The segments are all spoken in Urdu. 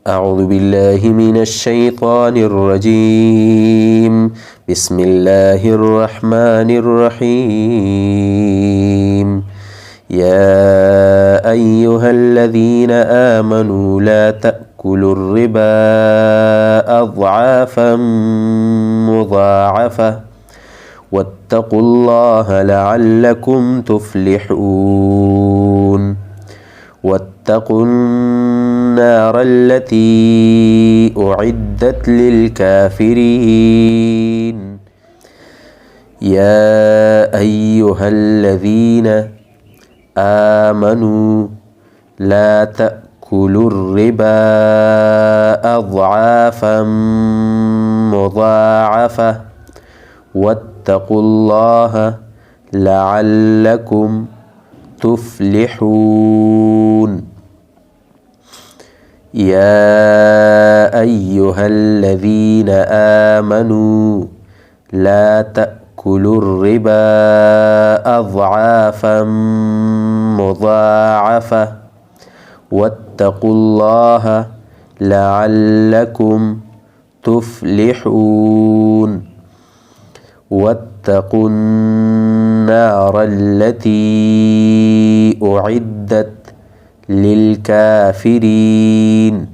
أعوذ بالله من الشيطان الرجيم. بسم الله الرحمن الرحيم. يا أيها الذين آمنوا لا تأكلوا الربا أضعافا مضاعفة واتقوا الله لعلكم تفلحون. واتقوا النار التي أعدت للكافرين. يا أيها الذين آمنوا لا تأكلوا الربا أضعافا مضاعفة واتقوا الله لعلكم تفلحون. يا أيها الذين آمنوا لا تأكلوا الربا أضعافا مضاعفة واتقوا الله لعلكم تفلحون. واتقوا النار التي أعدت للكافرين.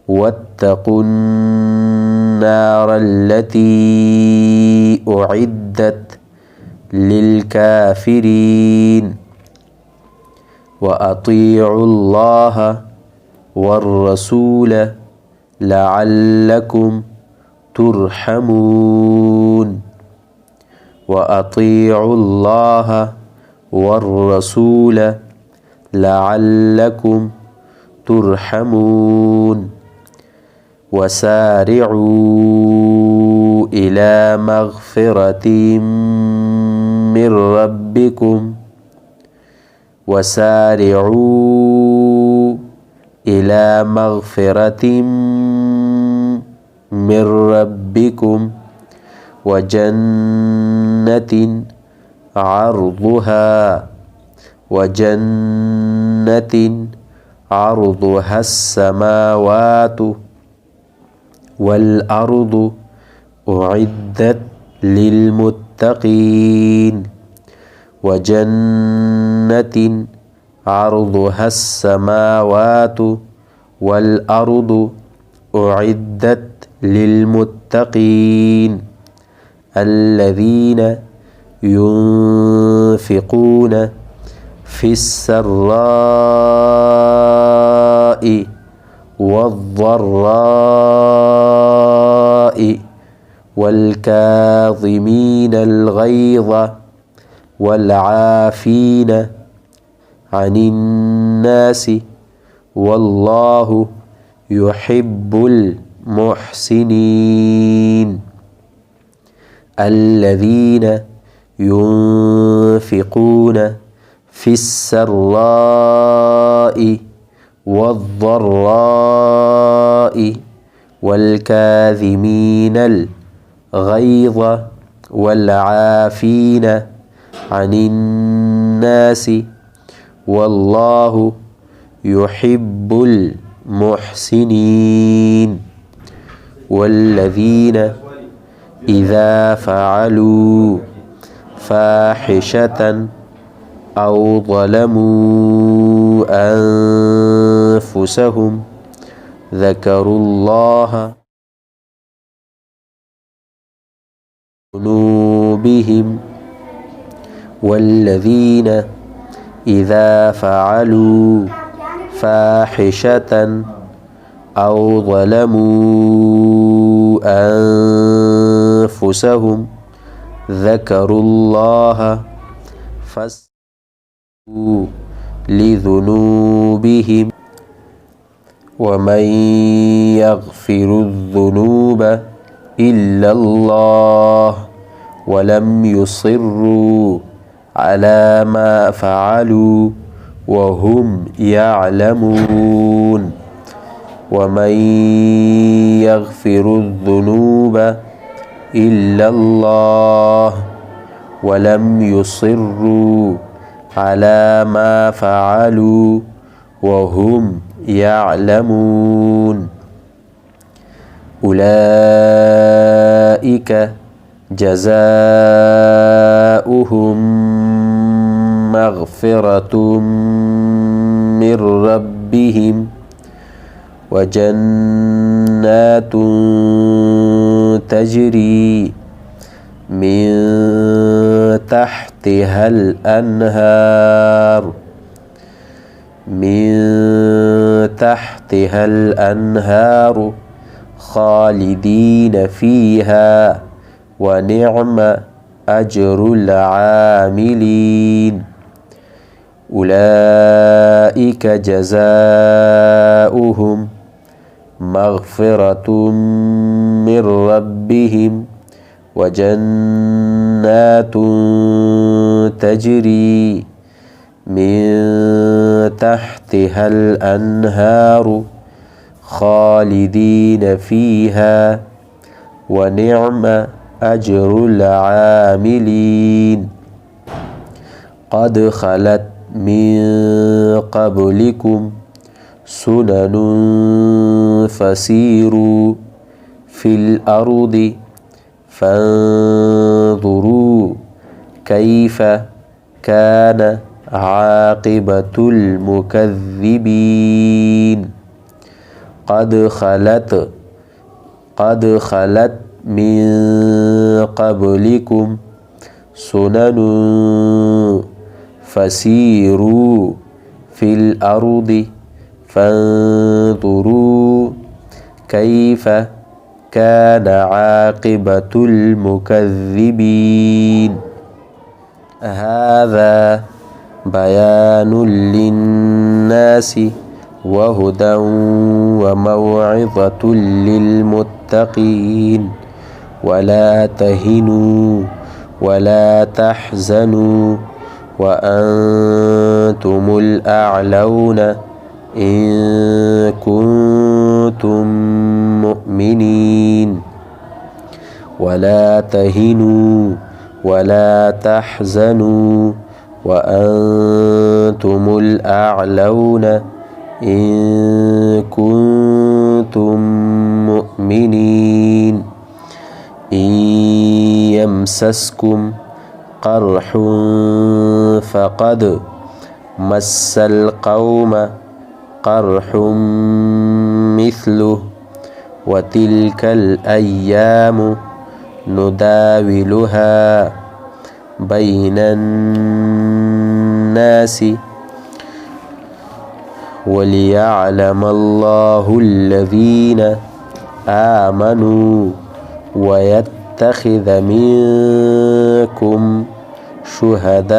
واتقوا النار التي أعدت للكافرين. وأطيعوا الله والرسول لعلكم ترحمون. وأطيعوا الله والرسول لعلكم ترحمون. وسارعوا إلى مغفرة من ربكم. وسارعوا إلى مغفرة من ربكم وجنة عرضها السماوات والأرض أعدت للمتقين. وجنة عرضها السماوات والأرض أعدت للمتقين الذين ينفقون في السراء والضراء والكاظمين الغيظ والعافين عن الناس والله يحب المحسنين. الذين ينفقون في السراء والضراء والكاظمين الغيظ والعافين عن الناس والله يحب المحسنين. والذين إذا فعلوا فاحشة أو ظلموا أنفسهم ذكروا الله ذنوبهم. والذين إذا فعلوا فاحشة أو ظلموا أنفسهم ذكروا الله فاستغفروا لذنوبهم. ومن يغفر الذنوب إلا الله ولم يصروا على ما فعلوا وهم يعلمون. ومن يغفر الذنوب إلا الله ولم يصروا على ما فعلوا وهم يعلمون أولئك جزاؤهم مغفرة من ربهم وجنات تجري من تحتها الأنهار خالدين فيها ونعم أجر العاملين أولئك جزاؤهم مغفرة من ربهم وجنات تجري من تحتها الأنهار خالدين فيها ونعم أجر العاملين قد خلت من قبلكم سنن فسيروا في الأرض فانظروا كيف كان عاقبة المكذبين قد خلت من قبلكم سنن فسيروا في الأرض فانظروا كيف كان عاقبة المكذبين هذا بيان للناس وهدى وموعظة للمتقين ولا تهنوا ولا تحزنوا وأنتم الأعلون إن كنتم مؤمنين ولا تهنوا ولا تحزنوا وأنتم الأعلون إن كنتم مؤمنين إن يمسسكم قرح فقد مس القوم قرح مثله وتلك الأيام نداولها بين الناس وليعلم الله الذين آمنوا ويتخذ منكم شهداء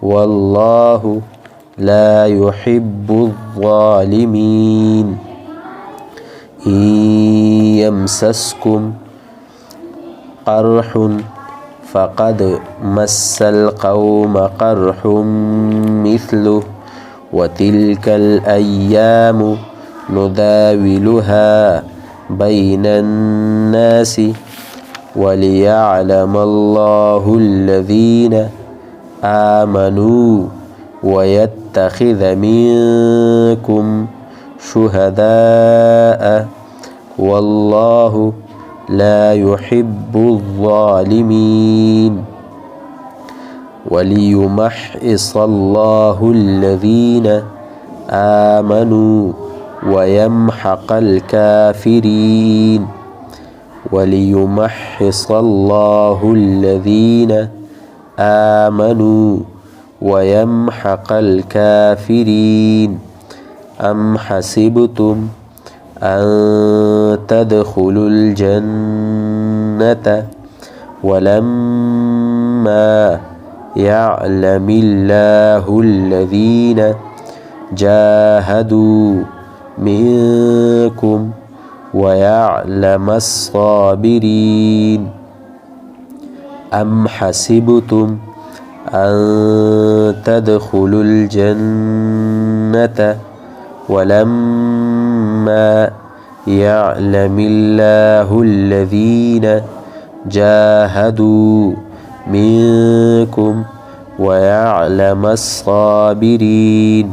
والله لا يحب الظالمين إن يمسسكم قرح فقد مس القوم قرح مثله وتلك الأيام نداولها بين الناس وليعلم الله الذين آمنوا ويتخذ منكم شهداء والله لا يحب الظالمين وليمحص الله الذين آمنوا ويمحق الكافرين وليمحص الله الذين آمنوا ويمحق الكافرين أم حسبتم أن تدخلوا الجنة ولما يعلم الله الذين جاهدوا منكم ويعلم الصابرين أم حسبتم أن تدخلوا الجنة ولما يعلم الله الذين جاهدوا منكم ويعلم الصابرين